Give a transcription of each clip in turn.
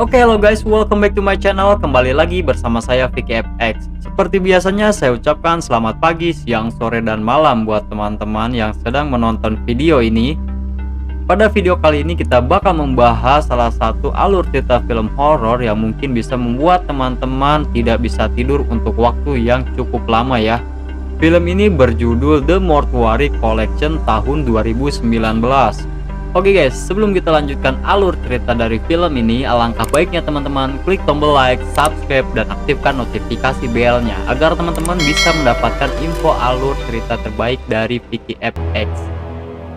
Oke, halo guys, welcome back to my channel. Kembali lagi bersama saya Vicky FX. Seperti biasanya saya ucapkan selamat pagi, siang, sore, dan malam buat teman-teman yang sedang menonton video ini. Pada video kali ini kita bakal membahas salah satu alur cerita film horor yang mungkin bisa membuat teman-teman tidak bisa tidur untuk waktu yang cukup lama ya. Film ini berjudul The Mortuary Collection tahun 2019. Oke guys, sebelum kita lanjutkan alur cerita dari film ini, alangkah baiknya teman-teman klik tombol like, subscribe, dan aktifkan notifikasi belnya agar teman-teman bisa mendapatkan info alur cerita terbaik dari Vicky FX.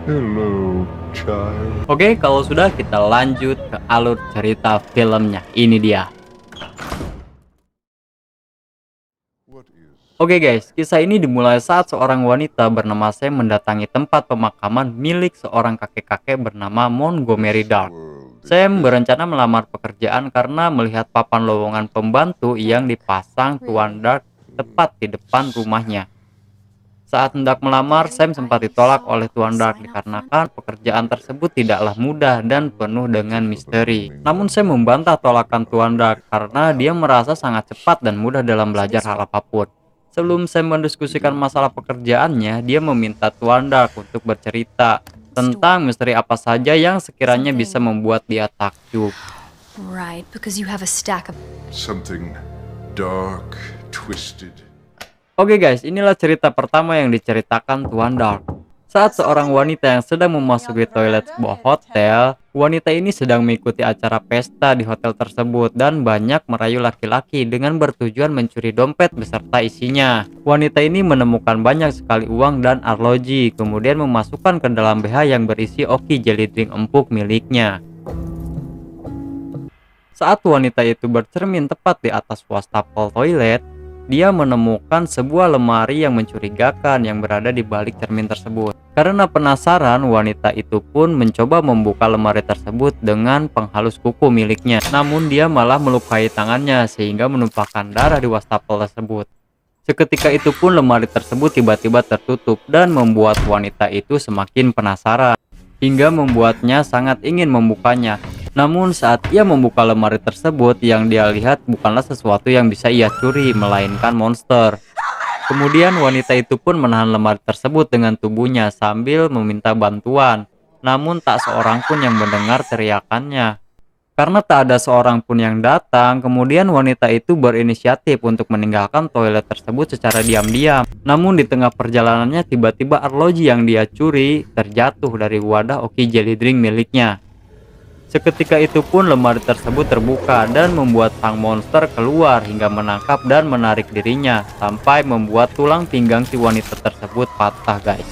Hello, child. Oke, kalau sudah kita lanjut ke alur cerita filmnya. Ini dia. Oke guys, kisah ini dimulai saat seorang wanita bernama Sam mendatangi tempat pemakaman milik seorang kakek-kakek bernama Montgomery Dark. Sam berencana melamar pekerjaan karena melihat papan lowongan pembantu yang dipasang Tuan Dark tepat di depan rumahnya. Saat hendak melamar, Sam sempat ditolak oleh Tuan Dark dikarenakan pekerjaan tersebut tidaklah mudah dan penuh dengan misteri. Namun Sam membantah tolakan Tuan Dark karena dia merasa sangat cepat dan mudah dalam belajar hal apapun. Sebelum Sam mendiskusikan masalah pekerjaannya, dia meminta Tuan Dark untuk bercerita tentang misteri apa saja yang sekiranya bisa membuat dia takjub. Right, because you have a stack of Something dark, twisted. Oke guys, inilah cerita pertama yang diceritakan Tuan Dark. Saat seorang wanita yang sedang memasuki toilet sebuah hotel, wanita ini sedang mengikuti acara pesta di hotel tersebut dan banyak merayu laki-laki dengan bertujuan mencuri dompet beserta isinya. Wanita ini menemukan banyak sekali uang dan arloji, kemudian memasukkan ke dalam BH yang berisi oki jelly drink empuk miliknya. Saat wanita itu bercermin tepat di atas wastafel toilet, dia menemukan sebuah lemari yang mencurigakan yang berada di balik cermin tersebut. Karena penasaran, wanita itu pun mencoba membuka lemari tersebut dengan penghalus kuku miliknya. Namun dia malah melukai tangannya sehingga menumpahkan darah di wastafel tersebut. Seketika itu pun lemari tersebut tiba-tiba tertutup dan membuat wanita itu semakin penasaran, hingga membuatnya sangat ingin membukanya. Namun saat ia membuka lemari tersebut, yang dia lihat bukanlah sesuatu yang bisa ia curi, melainkan monster. Kemudian wanita itu pun menahan lemari tersebut dengan tubuhnya sambil meminta bantuan. Namun tak seorang pun yang mendengar teriakannya. Karena tak ada seorang pun yang datang, kemudian wanita itu berinisiatif untuk meninggalkan toilet tersebut secara diam-diam. Namun di tengah perjalanannya tiba-tiba arloji yang dia curi terjatuh dari wadah oki jelly drink miliknya. Seketika itu pun lemari tersebut terbuka dan membuat sang monster keluar hingga menangkap dan menarik dirinya sampai membuat tulang pinggang si wanita tersebut patah guys.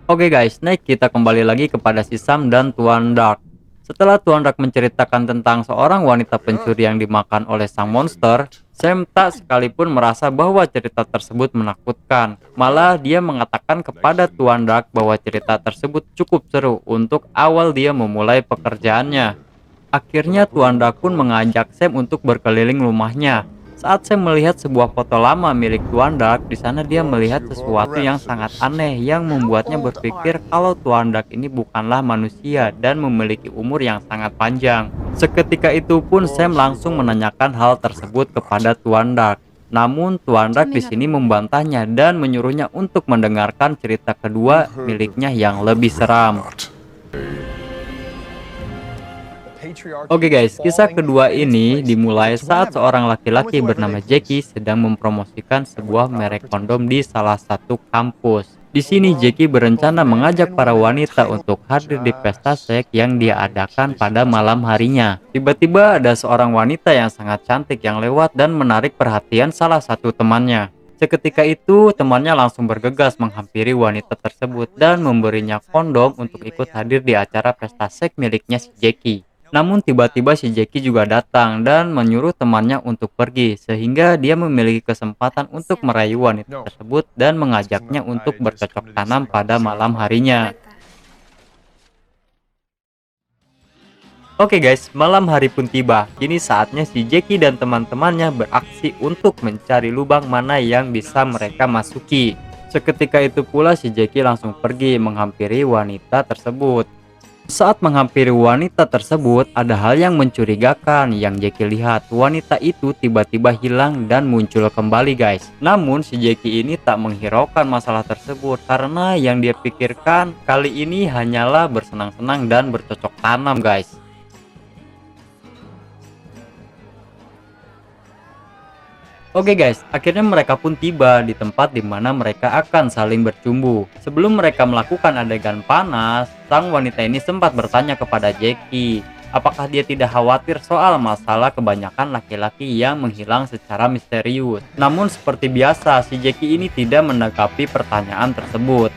Oke guys, next kita kembali lagi kepada si Sam dan Tuan Dark. Setelah Tuan Dark menceritakan tentang seorang wanita pencuri yang dimakan oleh sang monster, Sam tak sekalipun merasa bahwa cerita tersebut menakutkan. Malah dia mengatakan kepada Tuan Dark bahwa cerita tersebut cukup seru untuk awal dia memulai pekerjaannya. Akhirnya Tuan Dark pun mengajak Sam untuk berkeliling rumahnya. Saat Sam melihat sebuah foto lama milik Tuan Dark, di sana dia melihat sesuatu yang sangat aneh yang membuatnya berpikir kalau Tuan Dark ini bukanlah manusia dan memiliki umur yang sangat panjang. Seketika itu pun Sam langsung menanyakan hal tersebut kepada Tuan Dark. Namun Tuan Dark di sini membantahnya dan menyuruhnya untuk mendengarkan cerita kedua miliknya yang lebih seram. Oke guys, kisah kedua ini dimulai saat seorang laki-laki bernama Jackie sedang mempromosikan sebuah merek kondom di salah satu kampus. Di sini Jackie berencana mengajak para wanita untuk hadir di pesta seks yang dia adakan pada malam harinya. Tiba-tiba ada seorang wanita yang sangat cantik yang lewat dan menarik perhatian salah satu temannya. Seketika itu temannya langsung bergegas menghampiri wanita tersebut dan memberinya kondom untuk ikut hadir di acara pesta seks miliknya si Jackie. Namun tiba-tiba si Jackie juga datang dan menyuruh temannya untuk pergi, sehingga dia memiliki kesempatan untuk merayu wanita tersebut dan mengajaknya untuk bercocok tanam pada malam harinya. Oke guys, malam hari pun tiba. Kini saatnya si Jackie dan teman-temannya beraksi untuk mencari lubang mana yang bisa mereka masuki. Seketika itu pula si Jackie langsung pergi menghampiri wanita tersebut. Saat menghampiri wanita tersebut, ada hal yang mencurigakan yang Jackie lihat. Wanita itu tiba-tiba hilang dan muncul kembali, guys. Namun si Jackie ini tak menghiraukan masalah tersebut karena yang dia pikirkan kali ini hanyalah bersenang-senang dan bercocok tanam, guys. Oke guys, akhirnya mereka pun tiba di tempat di mana mereka akan saling bercumbu. Sebelum mereka melakukan adegan panas, sang wanita ini sempat bertanya kepada Jackie, apakah dia tidak khawatir soal masalah kebanyakan laki-laki yang menghilang secara misterius. Namun seperti biasa, si Jackie ini tidak menanggapi pertanyaan tersebut.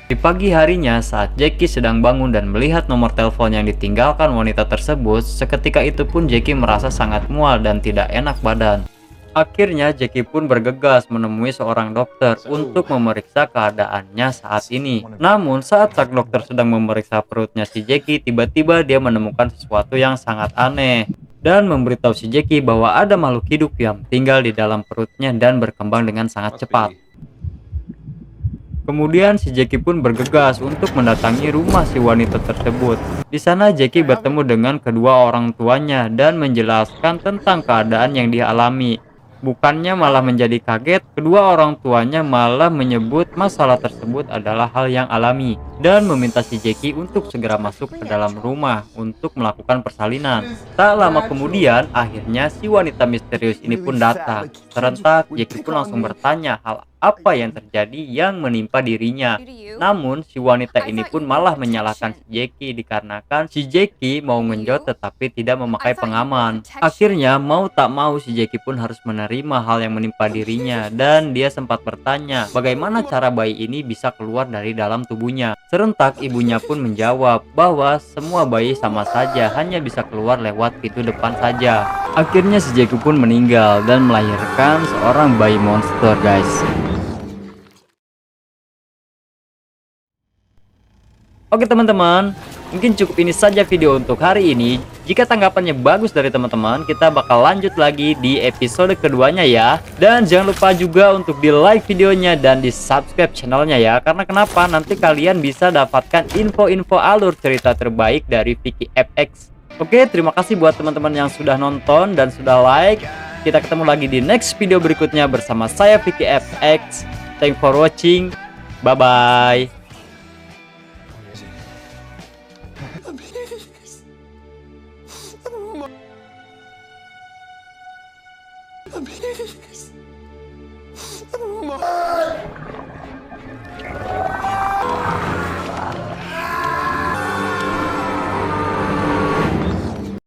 Di pagi harinya, saat Jackie sedang bangun dan melihat nomor telepon yang ditinggalkan wanita tersebut, seketika itu pun Jackie merasa sangat mual dan tidak enak badan. Akhirnya Jackie pun bergegas menemui seorang dokter untuk memeriksa keadaannya saat ini. Namun saat sang dokter sedang memeriksa perutnya si Jackie, tiba-tiba dia menemukan sesuatu yang sangat aneh dan memberitahu si Jackie bahwa ada makhluk hidup yang tinggal di dalam perutnya dan berkembang dengan sangat cepat. Kemudian si Jackie pun bergegas untuk mendatangi rumah si wanita tersebut. Di sana Jackie bertemu dengan kedua orang tuanya dan menjelaskan tentang keadaan yang dia alami. Bukannya malah menjadi kaget, kedua orang tuanya malah menyebut masalah tersebut adalah hal yang alami dan meminta si Jackie untuk segera masuk ke dalam rumah untuk melakukan persalinan. Tak lama kemudian, akhirnya si wanita misterius ini pun datang. Serentak, Jackie pun langsung bertanya hal apa yang terjadi yang menimpa dirinya. Namun si wanita ini pun malah menyalahkan si Jackie dikarenakan si Jackie mau ngenjot tetapi tidak memakai pengaman. Akhirnya mau tak mau si Jackie pun harus menerima hal yang menimpa dirinya dan dia sempat bertanya bagaimana cara bayi ini bisa keluar dari dalam tubuhnya. Serentak ibunya pun menjawab bahwa semua bayi sama saja, hanya bisa keluar lewat pintu depan saja. Akhirnya si Jackie pun meninggal dan melahirkan seorang bayi monster, guys. Oke teman-teman, mungkin cukup ini saja video untuk hari ini. Jika tanggapannya bagus dari teman-teman, kita bakal lanjut lagi di episode keduanya ya. Dan jangan lupa juga untuk di like videonya dan di subscribe channelnya ya. Karena kenapa? Nanti kalian bisa dapatkan info-info alur cerita terbaik dari Vicky FX. Oke, terima kasih buat teman-teman yang sudah nonton dan sudah like. Kita ketemu lagi di next video berikutnya bersama saya Vicky FX. Thanks for watching. Bye-bye.